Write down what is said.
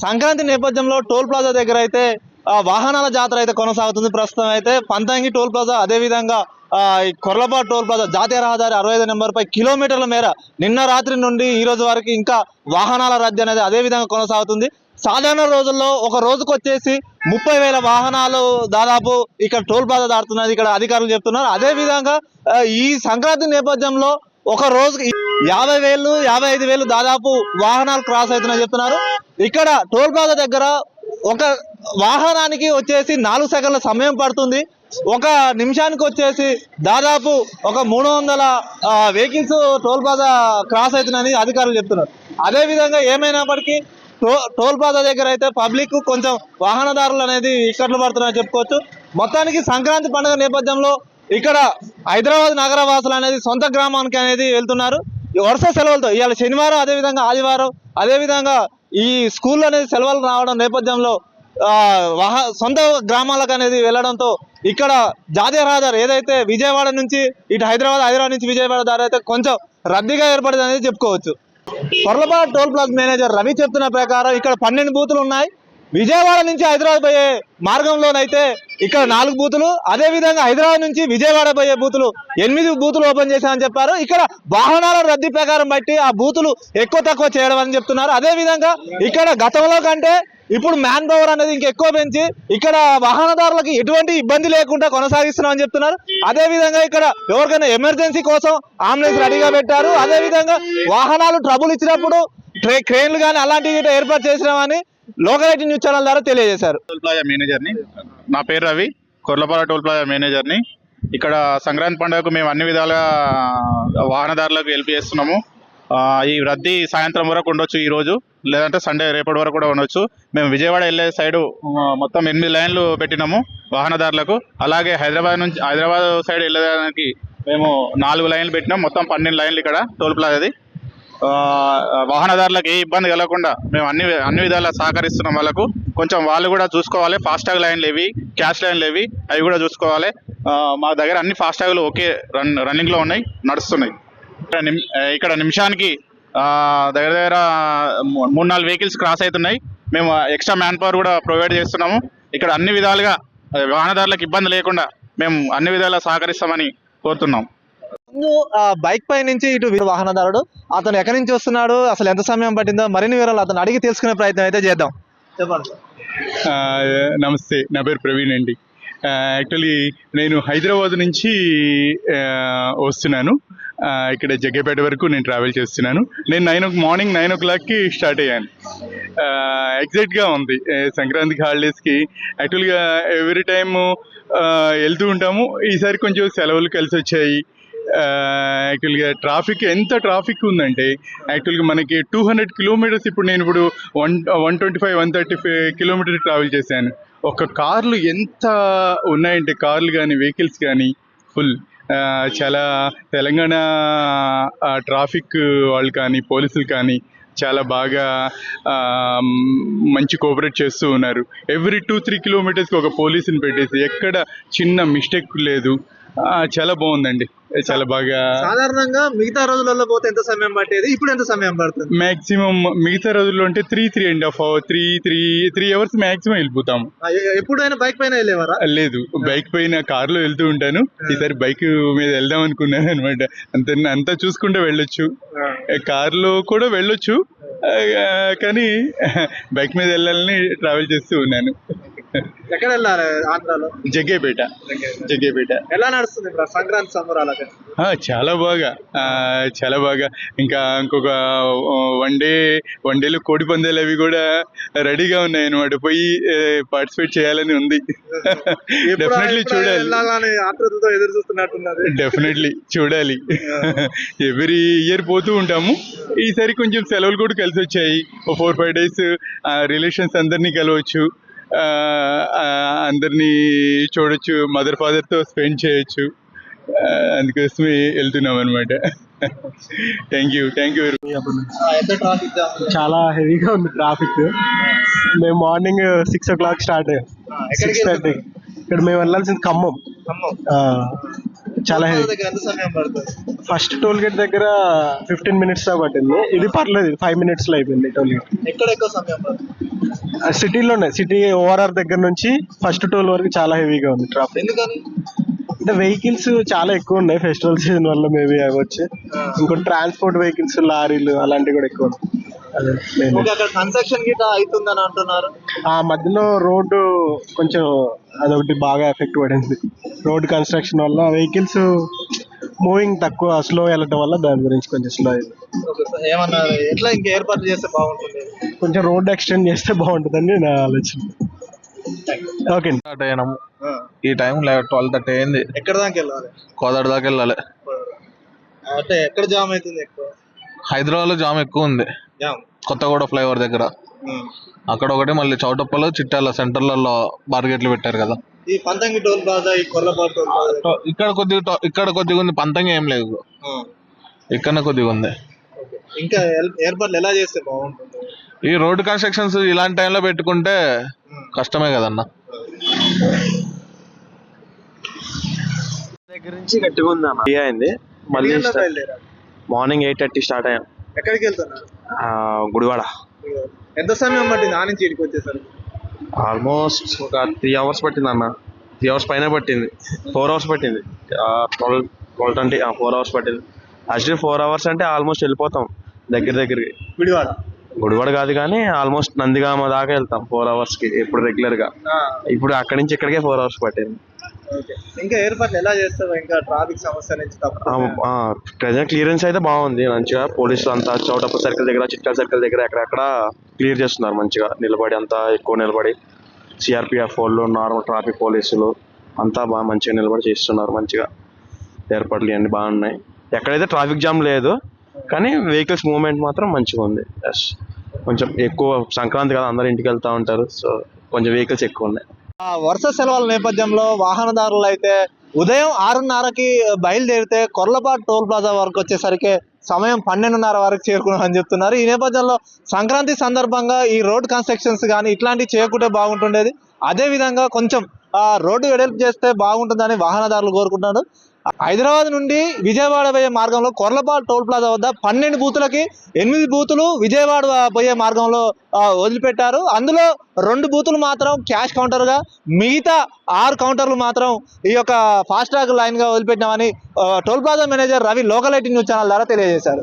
సంక్రాంతి నేపథ్యంలో toll plaza దగ్గర అయితే వాహనాల జాతర అయితే కొనసాగుతుంది. ప్రస్తుతం అయితే పంతంగి టోల్ ప్లాజా, అదేవిధంగా ఈ కొర్లపాడు టోల్ ప్లాజా, జాతీయ రహదారి 65 నెంబర్పై కిలోమీటర్ల మేర నిన్న రాత్రి నుండి ఈ రోజు వరకు ఇంకా వాహనాల రద్దీ అనేది అదే విధంగా కొనసాగుతుంది. సాధారణ రోజుల్లో ఒక రోజుకు వచ్చేసి 30,000 వాహనాలు దాదాపు ఇక్కడ టోల్ ప్లాజా దాటుతున్నది ఇక్కడ అధికారులు చెప్తున్నారు. అదే విధంగా ఈ సంక్రాంతి నేపథ్యంలో ఒక రోజుకి 50,000 55,000 దాదాపు వాహనాలు క్రాస్ అవుతున్నాయని చెప్తున్నారు. ఇక్కడ టోల్ ప్లాజా దగ్గర ఒక వాహనానికి వచ్చేసి 4 సెకండ్ల సమయం పడుతుంది. ఒక నిమిషానికి వచ్చేసి దాదాపు ఒక 300 వెహికల్స్ టోల్ ప్లాజా క్రాస్ అవుతున్నాయని అధికారులు చెప్తున్నారు. అదే విధంగా ఏమైనప్పటికీ టోల్ ప్లాజా దగ్గర అయితే పబ్లిక్ కొంచెం వాహనదారులు అనేది ఇక్కట్లు పడుతున్నారని చెప్పుకోవచ్చు. మొత్తానికి సంక్రాంతి పండుగ నేపథ్యంలో ఇక్కడ హైదరాబాద్ నగర వాసులు అనేది సొంత గ్రామానికి అనేది వెళ్తున్నారు. వరుస సెలవులతో ఇవాళ శనివారం, అదేవిధంగా ఆదివారం, అదేవిధంగా ఈ స్కూల్ అనేది సెలవులు రావడం నేపథ్యంలో సొంత గ్రామాలకు అనేది వెళ్ళడంతో ఇక్కడ జాతీయ రహదారి ఏదైతే విజయవాడ నుంచి ఇటు హైదరాబాద్ నుంచి విజయవాడ దారి అయితే కొంచెం రద్దీగా ఏర్పడింది అనేది చెప్పుకోవచ్చు. Korlapadu toll plaza manager Ravi చెప్తున్న ప్రకారం ఇక్కడ 12 బూతులు ఉన్నాయి. విజయవాడ నుంచి హైదరాబాద్ పోయే మార్గంలోనైతే ఇక్కడ 4 బూతులు, అదే విధంగా హైదరాబాద్ నుంచి విజయవాడ పోయే బూతులు 8 బూతులు ఓపెన్ చేశామని చెప్పారు. ఇక్కడ వాహనాల రద్దీ ప్రకారం బట్టి ఆ బూతులు ఎక్కువ తక్కువ చేయడం అని చెప్తున్నారు. అదే విధంగా ఇక్కడ గతంలో కంటే ఇప్పుడు మ్యాన్ పవర్ అనేది ఇంకెక్కువ పెంచి ఇక్కడ వాహనదారులకు ఎటువంటి ఇబ్బంది లేకుండా కొనసాగిస్తున్నామని చెప్తున్నారు. అదే విధంగా ఇక్కడ ఎవరికైనా ఎమర్జెన్సీ కోసం అంబులెన్స్ రెడీగా పెట్టారు. అదే విధంగా వాహనాలు ట్రబుల్ ఇచ్చినప్పుడు క్రేన్లు కానీ అలాంటివి ఏర్పాటు చేసినామని లోకలైటీ న్యూస్ ఛానల్ ద్వారా తెలియజేశారు. టోల్ ప్లాజా మేనేజర్ని, నా పేరు రవి, కొర్లపాడు టోల్ ప్లాజా మేనేజర్ని. ఇక్కడ సంక్రాంతి పండుగకు మేము అన్ని విధాలుగా వాహనదారులకు హెల్ప్ చేస్తున్నాము. ఈ రద్దీ సాయంత్రం వరకు ఉండొచ్చు ఈ రోజు, లేదంటే సండే రేపటి వరకు కూడా ఉండొచ్చు. మేము విజయవాడ వెళ్ళే సైడు మొత్తం 8 లైన్లు పెట్టినాము వాహనదారులకు. అలాగే హైదరాబాద్ సైడ్ వెళ్ళడానికి మేము 4 లైన్లు పెట్టినాం. మొత్తం 12 లైన్లు ఇక్కడ టోల్ ప్లాజాది. వాహనదారులకు ఏ ఇబ్బంది కలగకుండా మేము అన్ని విధాలా సహకరిస్తున్నాం. వాళ్ళకు కొంచెం వాళ్ళు కూడా చూసుకోవాలి. ఫాస్టాగ్ లైన్లు ఏవి, క్యాష్ లైన్లు ఏవి, అవి కూడా చూసుకోవాలి. మా దగ్గర అన్ని ఫాస్టాగ్లు ఓకే రన్నింగ్లో ఉన్నాయి, నడుస్తున్నాయి. ఇక్కడ నిమిషానికి దగ్గర 3-4 వెహికల్స్ క్రాస్ అవుతున్నాయి. మేము ఎక్స్ట్రా మ్యాన్ పవర్ కూడా ప్రొవైడ్ చేస్తున్నాము. ఇక్కడ అన్ని విధాలుగా వాహనదారులకు ఇబ్బంది లేకుండా మేము అన్ని విధాలా సహకరిస్తామని కోరుతున్నాం. ముందు బైక్ పై నుంచి ఇటు వాహనదారుడు అతను ఎక్కడి నుంచి వస్తున్నాడు, అసలు ఎంత సమయం పట్టిందో మరిన్ని వివరాలు అతను అడిగి తెలుసుకునే ప్రయత్నం అయితే చేద్దాం. చెప్పండి. నమస్తే, నా పేరు ప్రవీణ్ అండి. యాక్చువల్లీ నేను హైదరాబాద్ నుంచి వస్తున్నాను. ఇక్కడ జగ్గేపేట వరకు నేను ట్రావెల్ చేస్తున్నాను. నేను మార్నింగ్ 9 o'clockకి స్టార్ట్ అయ్యాను. ఎగ్జైట్గా ఉంది సంక్రాంతికి హాలిడేస్కి. యాక్చువల్గా ఎవ్రీ టైము వెళ్తూ ఉంటాము. ఈసారి కొంచెం సెలవులు కలిసి వచ్చాయి. యాక్చువల్గా ఎంత ట్రాఫిక్ ఉందంటే యాక్చువల్గా మనకి 200 కిలోమీటర్స్ ఇప్పుడు 125-135 కిలోమీటర్స్ ట్రావెల్ చేశాను. ఒక కార్లు ఎంత ఉన్నాయంటే కార్లు కానీ వెహికల్స్ కానీ ఫుల్. చాలా తెలంగాణ ట్రాఫిక్ వాళ్ళు కానీ పోలీసులు కానీ చాలా బాగా మంచి కోఆపరేట్ చేస్తూ ఉన్నారు. ఎవ్రీ 2-3 కిలోమీటర్స్కి ఒక పోలీసుని పెట్టేసి ఎక్కడ చిన్న మిస్టేక్ లేదు. చాలా బాగుందండి, చాలా బాగా. సాధారణంగా మిగతా రోజులలో పోతే ఎంత సమయం పట్టేది, ఇప్పుడు ఎంత సమయం పడుతుంది? మాక్సిమం మిగతా రోజుల్లో అంటే 3.5 hours 3 hours మాక్సిమం వెళ్ళిపోతాము. ఎప్పుడైనా బైక్ పైన వెళ్ళేవారా? లేదు, బైక్ పైన కార్లో వెళ్తూ ఉంటాను. ఈసారి బైక్ మీద వెళ్దాం అనుకున్నాను అనమాట. అంతా చూసుకుంటే వెళ్ళొచ్చు, కార్లో కూడా వెళ్ళొచ్చు, కానీ బైక్ మీద వెళ్ళాలని ట్రావెల్ చేస్తూ ఉన్నాను. ఎక్కడ వెళ్ళారు ఆంధ్రాలో? జగ్గేపేట. ఎలా నడుస్తుంది సంక్రాంతి సంబరాలకు? చాలా బాగా. ఇంకా ఇంకొక వన్ డేలో కోడి పందాలు అవి కూడా రెడీగా ఉన్నాయి అనమాట. పోయి పార్టిసిపేట్ చేయాలని ఉంది. డెఫినెట్లీ చూడాలి, ఆతృతతో ఎదురు చూస్తున్నట్టున్నది. డెఫినెట్లీ చూడాలి. ఎవ్రీ ఇయర్ పోతూ ఉంటాము. ఈసారి కొంచెం సెలవులు కూడా కలిసి వచ్చాయి. 4-5 days రిలేషన్స్ అందరినీ కలవచ్చు, అందరినీ చూడొచ్చు, మదర్ ఫాదర్తో స్పెండ్ చేయొచ్చు. అందుకోసమే వెళ్తున్నాం అనమాట. Thank you. చాలా హెవీగా ఉంది ట్రాఫిక్. మేము మార్నింగ్ 6 o'clock స్టార్ట్ అయ్యాం. 6:30. ఇక్కడ మేము వెళ్ళాల్సింది ఖమ్మం. చాలా హెవీ. ఫస్ట్ టోల్ గేట్ దగ్గర 15 minutes పట్టింది. ఇది పర్లేదు, 5 minutes లో అయిపోయింది టోల్ గేట్. ఎక్కడ ఎక్కువ సమయం పడుతుంది? సిటీలోనే సిటీ ఓఆర్ఆర్ దగ్గర నుంచి ఫస్ట్ టోల్ వరకు చాలా హెవీగా ఉంది ట్రాఫిక్. ఎందుకని? అంటే వెహికల్స్ చాలా ఎక్కువ ఉన్నాయి ఫెస్టివల్ సీజన్ వల్ల మేబీ అవి వచ్చి. ఇంకోటి ట్రాన్స్పోర్ట్ వెహికల్స్, లారీలు అలాంటివి కూడా ఎక్కువ ఉన్నాయి. అదే main. ఓకే, అక్కడ కన్స్ట్రక్షన్ గిట్ట అవుతుందని అంటున్నారు. ఆ మధ్యలో రోడ్డు కొంచెం అదొకటి బాగా ఎఫెక్ట్ పడింది. రోడ్ కన్స్ట్రక్షన్ వల్ల వెహికల్స్ మూవింగ్ తక్కువ, స్లో వెళ్ళటం వల్ల దాని గురించి కొంచెం స్లో అయింది. ఓకే సార్, ఏమన్నారు? ఎట్లా ఇంకా ఏర్పాటు చేస్తే బాగుంటుంది? కొంచెం రోడ్ ఎక్స్టెండ్ చేస్తే బాగుంటుందని నా ఆలోచన. ఓకే అండి. స్టార్ట్ అయినాము. ఈ టైం 12:30 అయింది. ఎక్కడ దాకా వెళ్ళాలి? కోదాడ దాకా వెళ్ళాలి. అంటే ఎక్కడ జామ్ అవుతుంది ఎక్కువ? హైదరాబాద్ లో జామ్ ఎక్కువ ఉంది. జామ్. కొత్తగూడ ఫ్లైఓవర్ దగ్గర అక్కడ ఒకటి, మళ్ళీ చౌటప్పలో చిట్టాల సెంటర్లలో బార్గెట్లు పెట్టారు కదా. ఈ పంతంగి టోల్ ప్లాజా, ఈ కొర్లపాటు టోల్ ప్లాజా ఇక్కడ కొద్దిగా ఉంది, పంతంగా ఏం లేదు. ఇక్కడ కొద్దిగా ఉంది. ఇంకా ఏర్పాట్లు ఎలా చేస్తే బాగుంటుంది? ఈ రోడ్ కన్స్ట్రక్షన్స్ ఇలాంటి టైంలో పెట్టుకుంటే కష్టమే కదన్న. దగ్గర నుంచి గట్టిగా ఉంది అన్న. ఫ్రీ అయింది. మళ్ళీ మార్నింగ్ 8:30 స్టార్ట్ అయ్యాం. ఎక్కడికి వెళ్తున్నారు? గుడివాడ. ఎంత సమయం పట్టింది ఆ నుంచి ఇక్కడికి వచ్చేసరికి? ఆల్మోస్ట్ ఒక 3 hours పట్టింది అన్న. 3 hours పైన పట్టింది. 4 hours పట్టింది. 12:20 4 hours పట్టింది. యాక్చువల్లీ 4 hours అంటే ఆల్మోస్ట్ వెళ్ళిపోతాం దగ్గరికి. గుడివాడ కాదు కానీ ఆల్మోస్ట్ నందిగామ దాకా వెళ్తాం 4 hours కి ఇప్పుడు రెగ్యులర్ గా. ఇప్పుడు అక్కడి నుంచి ఇక్కడికే 4 hours పట్టింది. ఇంకా ఏర్పాట్లు ఎలా చేస్తావు? ఇంకా ట్రాఫిక్ సమస్య నుంచి ప్రజెంట్ క్లియరెన్స్ అయితే బాగుంది మంచిగా. పోలీసులు అంతా చౌటప్ప సర్కిల్ దగ్గర, చిట్కాల సర్కిల్ దగ్గర ఎక్కడెక్కడ క్లియర్ చేస్తున్నారు మంచిగా. నిలబడి అంతా ఎక్కువ నిలబడి సిఆర్పిఎఫ్ వాళ్ళు, నార్మల్ ట్రాఫిక్ పోలీసులు అంతా బాగా మంచిగా నిలబడి చేస్తున్నారు. మంచిగా ఏర్పాట్లు ఇవన్నీ బాగున్నాయి. ఎక్కడైతే ట్రాఫిక్ జామ్ లేదు కానీ వెహికల్స్ మూవ్మెంట్ మాత్రం మంచిగా ఉంది. కొంచెం ఎక్కువ సంక్రాంతి కదా, అందరు ఇంటికి వెళ్తూ ఉంటారు, సో కొంచెం వెహికల్స్ ఎక్కువ ఉన్నాయి. వరుస సెలవుల నేపథ్యంలో వాహనదారులు అయితే ఉదయం 6:30కి బయలుదేరితే కొర్లపాటు టోల్ ప్లాజా వరకు వచ్చేసరికి సమయం 12:30 వరకు చేరుకున్నామని చెప్తున్నారు. ఈ నేపథ్యంలో సంక్రాంతి సందర్భంగా ఈ రోడ్ కన్స్ట్రక్షన్స్ కానీ ఇట్లాంటివి చేయకుంటే బాగుంటుండేది. అదే విధంగా కొంచెం రోడ్డు వెడల్పు చేస్తే బాగుంటుందని వాహనదారులు కోరుకుంటున్నారు. హైదరాబాద్ నుండి విజయవాడ పోయే మార్గంలో కొర్లపాటు టోల్ ప్లాజా వద్ద 12 బూతులకి 8 బూతులు విజయవాడ పోయే మార్గంలో వదిలిపెట్టారు. అందులో 2 బూతులు మాత్రం క్యాష్ కౌంటర్గా, మిగతా 6 కౌంటర్లు మాత్రం ఈ యొక్క ఫాస్ట్ ట్రాక్ లైన్గా వదిలిపెట్టినామని toll plaza manager Ravi local 18 news channel ద్వారా తెలియజేశారు.